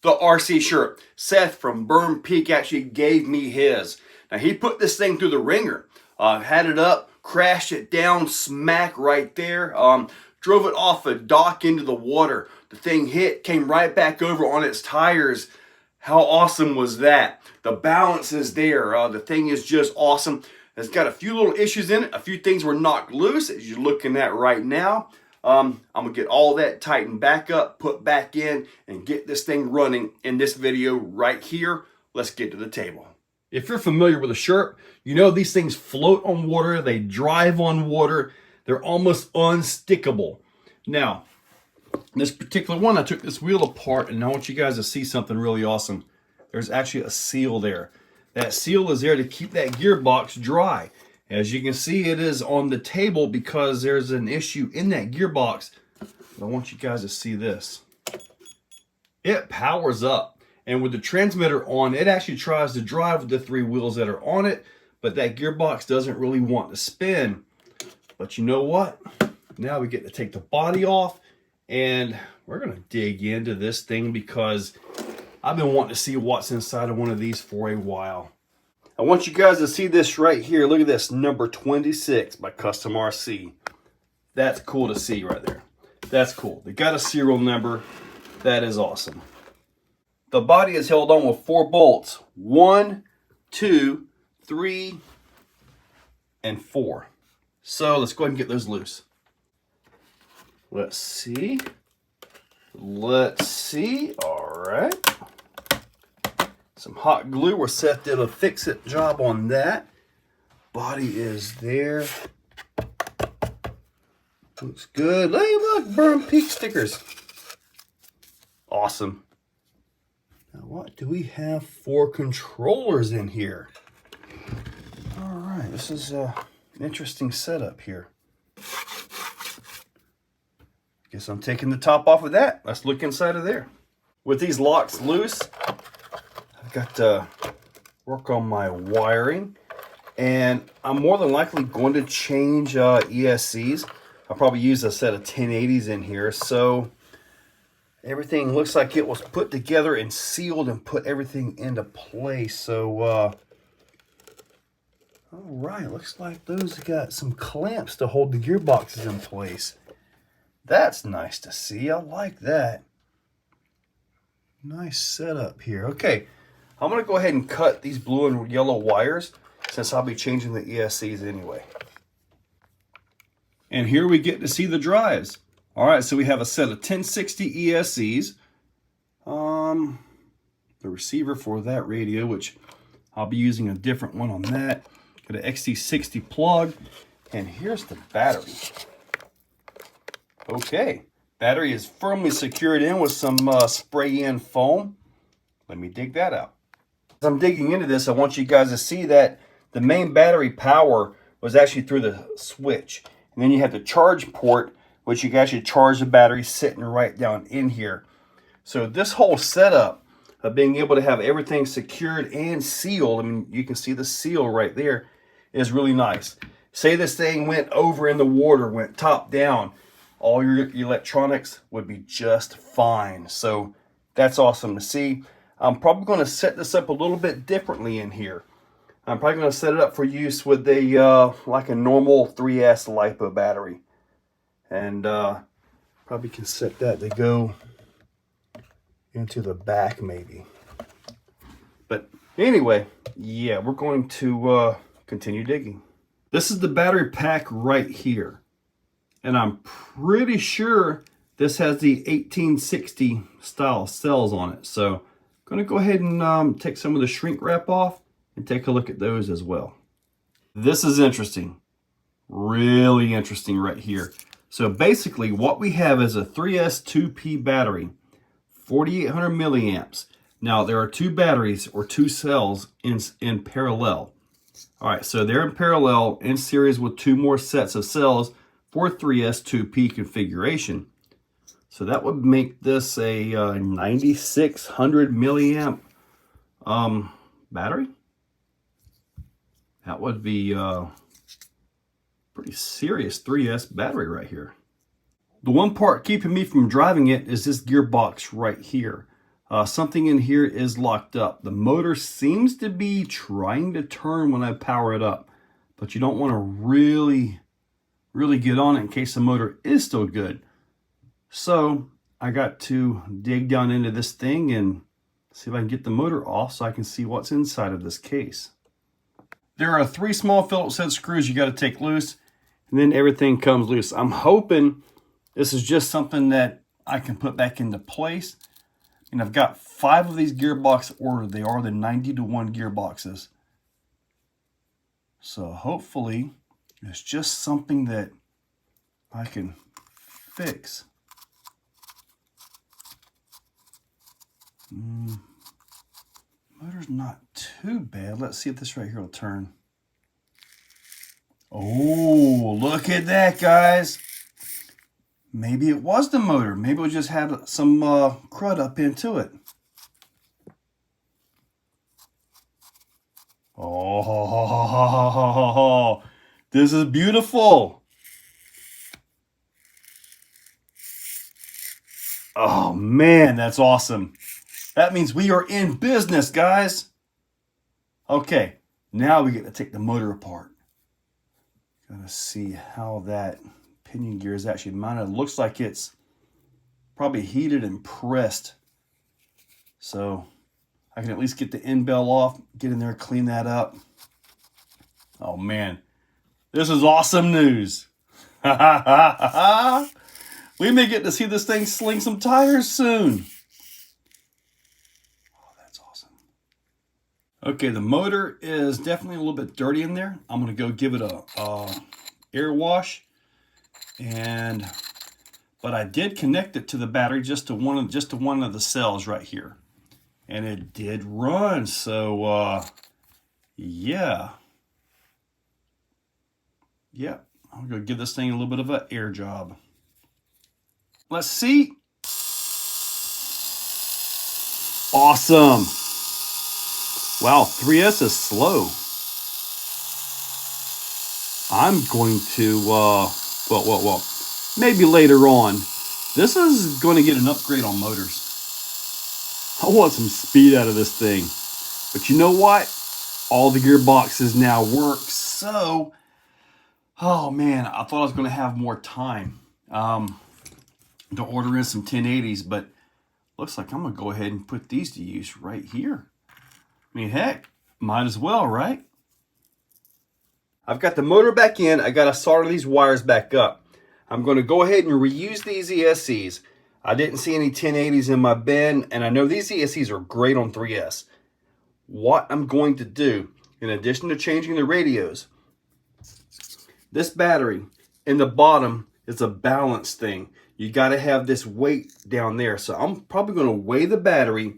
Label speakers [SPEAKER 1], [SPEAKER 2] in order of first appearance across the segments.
[SPEAKER 1] The RC Sherp. Seth from Berm Peak actually gave me his. Now he put this thing through the ringer. Had it up, crashed it down, smack right there. Drove it off a dock into the water. The thing hit, came right back over on its tires. How awesome was that? The balance is there. The thing is just awesome. It's got a few little issues in it. A few things were knocked loose, as you're looking at right now. I'm going to get all that tightened back up, put back in, and get this thing running in this video right here. Let's get to the table. If you're familiar with a Sherp, you know these things float on water. They drive on water. They're almost unstickable. Now, this particular one, I took this wheel apart, and I want you guys to see something really awesome. There's actually a seal there. That seal is there to keep that gearbox dry. As you can see, it is on the table because there's an issue in that gearbox. I want you guys to see this. It powers up. And with the transmitter on, it actually tries to drive with the 3 wheels that are on it, but that gearbox doesn't really want to spin. But you know what? Now we get to take the body off, and we're going to dig into this thing because I've been wanting to see what's inside of one of these for a while. I want you guys to see this right here. Look at this, number 26 by Custom RC. That's cool to see right there. That's cool. They got a serial number. That is awesome. The body is held on with 4 bolts. 1, 2, 3, and 4. So let's go ahead and get those loose. Let's see. Let's see. All right. Some hot glue. We're set to a fix-it job on that. Body is there. Looks good. Hey, look, Berm Peak stickers. Awesome. Now, what do we have for controllers in here? All right, this is an interesting setup here. Guess I'm taking the top off of that. Let's look inside of there. With these locks loose, I've got to work on my wiring, and I'm more than likely going to change ESCs. I'll probably use a set of 1080s in here, so everything looks like it was put together and sealed and put everything into place. So, all right, looks like those got some clamps to hold the gearboxes in place. That's nice to see. I like that. Nice setup here. Okay, I'm going to go ahead and cut these blue and yellow wires since I'll be changing the ESCs anyway. And here we get to see the drives. All right, so we have a set of 1060 ESCs. The receiver for that radio, which I'll be using a different one on that. Got an XT60 plug, and here's the battery. Okay, battery is firmly secured in with some spray-in foam. Let me dig that out. As I'm digging into this, I want you guys to see that the main battery power was actually through the switch. And then you have the charge port, which you can actually charge the battery sitting right down in here. So this whole setup of being able to have everything secured and sealed, I mean, you can see the seal right there, is really nice. Say this thing went over in the water, went top down, all your electronics would be just fine. So that's awesome to see. I'm probably going to set this up a little bit differently in here. I'm probably going to set it up for use with a like a normal 3S LiPo battery. And probably can set that to go into the back maybe. But anyway, yeah, we're going to continue digging. This is the battery pack right here. And I'm pretty sure this has the 1860 style cells on it. So I'm going to go ahead and take some of the shrink wrap off and take a look at those as well. This is interesting. Really interesting right here. So basically what we have is a 3S2P battery, 4800 milliamps. Now there are 2 batteries or 2 cells in parallel. All right, so they're in parallel in series with 2 more sets of cells for 3S2P configuration. So that would make this a 9600 milliamp battery. That would be pretty serious 3S battery right here. The one part keeping me from driving it is this gearbox right here. something in here is locked up. The motor seems to be trying to turn when I power it up, but you don't want to really get on it in case the motor is still good. So I got to dig down into this thing and see if I can get the motor off so I can see what's inside of this case. There are 3 small Phillips head screws you got to take loose, and then everything comes loose. I'm hoping this is just something that I can put back into place. And I've got 5 of these gearbox ordered. They are the 90-to-1 gearboxes. So hopefully it's just something that I can fix. Motor's not too bad. Let's see if this right here will turn. Oh, look at that, guys. Maybe it was the motor. Maybe it just had some crud up into it. Oh, this is beautiful. Oh, man, that's awesome. That means we are in business, guys. Okay, now we get to take the motor apart. Gotta see how that pinion gear is actually mounted. It looks like it's probably heated and pressed. So I can at least get the end bell off, get in there, clean that up. Oh man, this is awesome news. We may get to see this thing sling some tires soon. Oh, that's awesome. Okay, the motor is definitely a little bit dirty in there. I'm gonna go give it a air wash. But I did connect it to the battery just to one of the cells right here, and it did run. So yeah, I'm gonna give this thing a little bit of an air job. Let's see. Awesome. Wow, 3S is slow. I'm going to well, maybe later on. This is going to get an upgrade on motors. I want some speed out of this thing. But you know what? All the gearboxes now work. So, oh man, I thought I was going to have more time to order in some 1080s, but looks like I'm going to go ahead and put these to use right here. I mean, heck, might as well, right? I've got the motor back in. I got to solder these wires back up. I'm going to go ahead and reuse these ESCs. I didn't see any 1080s in my bin, and I know these ESCs are great on 3S. What I'm going to do, in addition to changing the radios, this battery in the bottom is a balance thing. You got to have this weight down there. So I'm probably going to weigh the battery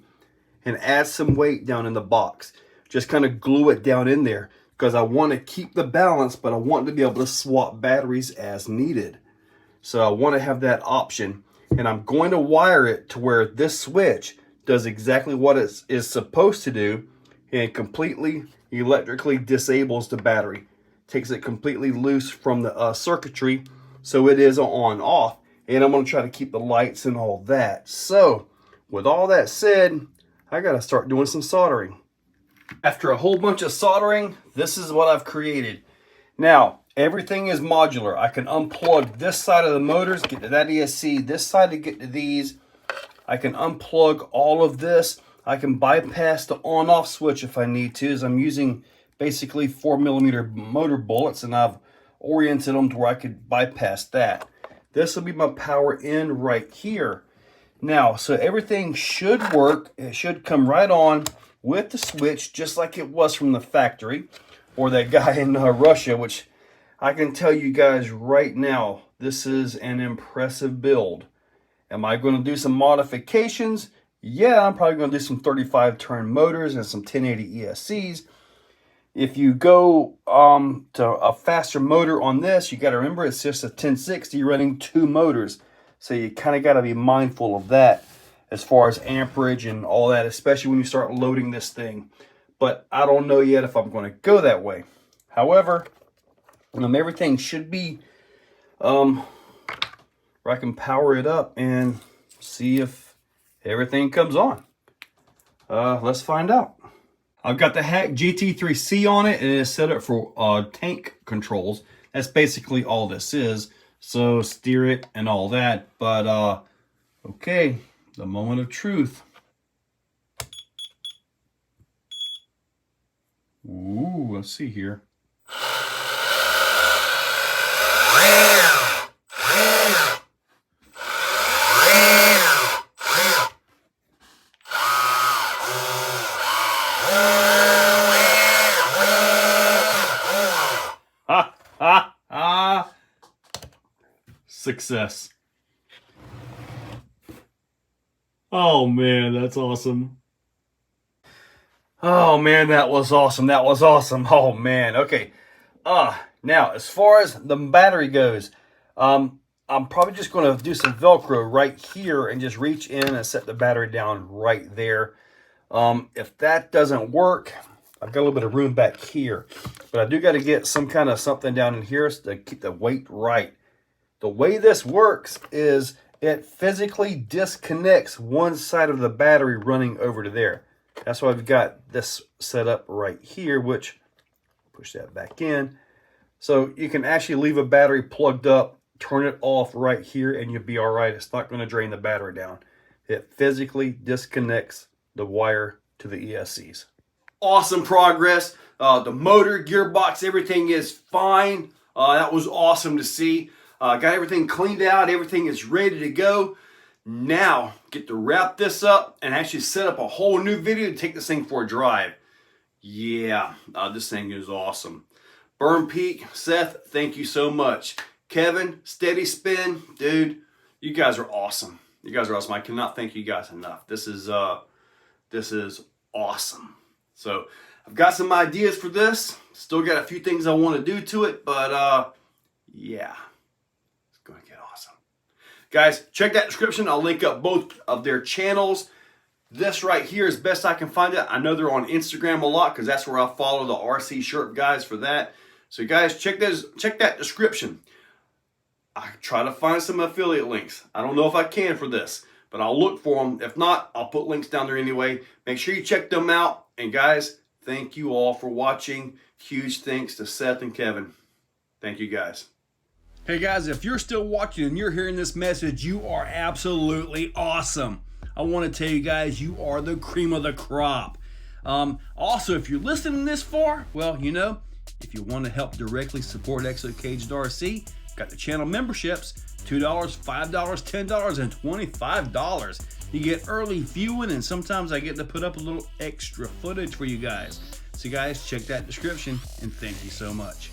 [SPEAKER 1] and add some weight down in the box. Just kind of glue it down in there, because I want to keep the balance, but I want to be able to swap batteries as needed. So I want to have that option, and I'm going to wire it to where this switch does exactly what it is supposed to do and completely electrically disables the battery. Takes it completely loose from the circuitry, so it is on off, and I'm going to try to keep the lights and all that. So with all that said, I got to start doing some soldering. After a whole bunch of soldering, this is what I've created. Now, everything is modular. I can unplug this side of the motors, get to that ESC, this side to get to these. I can unplug all of this. I can bypass the on-off switch if I need to, as I'm using basically 4mm motor bullets, and I've oriented them to where I could bypass that. This will be my power in right here. Now, so everything should work. It should come right on with the switch, just like it was from the factory, or that guy in Russia, which I can tell you guys right now, this is an impressive build. Am I going to do some modifications? Yeah, I'm probably going to do some 35 turn motors and some 1080 ESCs. If you go to a faster motor on this, you got to remember it's just a 1060 running 2 motors. So you kind of got to be mindful of that as far as amperage and all that, especially when you start loading this thing. But I don't know yet if I'm going to go that way. However, everything should be where I can power it up and see if everything comes on. Let's find out. I've got the Hack GT3C on it, and it is set up for tank controls. That's basically all this is. So steer it and all that. But okay, the moment of truth. Ooh, let's see here. Success. Oh man, that's awesome. Oh man, that was awesome. That was awesome. Oh man. Okay. Now as far as the battery goes, I'm probably just going to do some Velcro right here and just reach in and set the battery down right there. If that doesn't work, I've got a little bit of room back here, but I do got to get some kind of something down in here to keep the weight right. The way this works is it physically disconnects one side of the battery running over to there. That's why I've got this set up right here, which, push that back in. So you can actually leave a battery plugged up, turn it off right here, and you'll be all right. It's not going to drain the battery down. It physically disconnects the wire to the ESCs. Awesome progress. The motor, gearbox, everything is fine. That was awesome to see. Got everything cleaned out. Everything is ready to go. Now, get to wrap this up and actually set up a whole new video to take this thing for a drive. Yeah, this thing is awesome. Berm Peak, Seth, thank you so much. Kevin, Steady Spin, dude, you guys are awesome. You guys are awesome. I cannot thank you guys enough. This is awesome. So, I've got some ideas for this. Still got a few things I want to do to it, but yeah. Going to get awesome. Guys, check that description. I'll link up both of their channels. This right here is best I can find it. I know they're on Instagram a lot because that's where I follow the RC Sherp guys for that. So guys, check that description. I try to find some affiliate links. I don't know if I can for this, but I'll look for them. If not, I'll put links down there anyway. Make sure you check them out. And guys, thank you all for watching. Huge thanks to Seth and Kevin. Thank you guys. Hey guys, if you're still watching and you're hearing this message, you are absolutely awesome. I want to tell you guys, you are the cream of the crop. Also, if you're listening this far, well, you know, if you want to help directly support Exo Caged RC, got the channel memberships, $2, $5, $10, and $25. You get early viewing, and sometimes I get to put up a little extra footage for you guys. So guys, check that description, and thank you so much.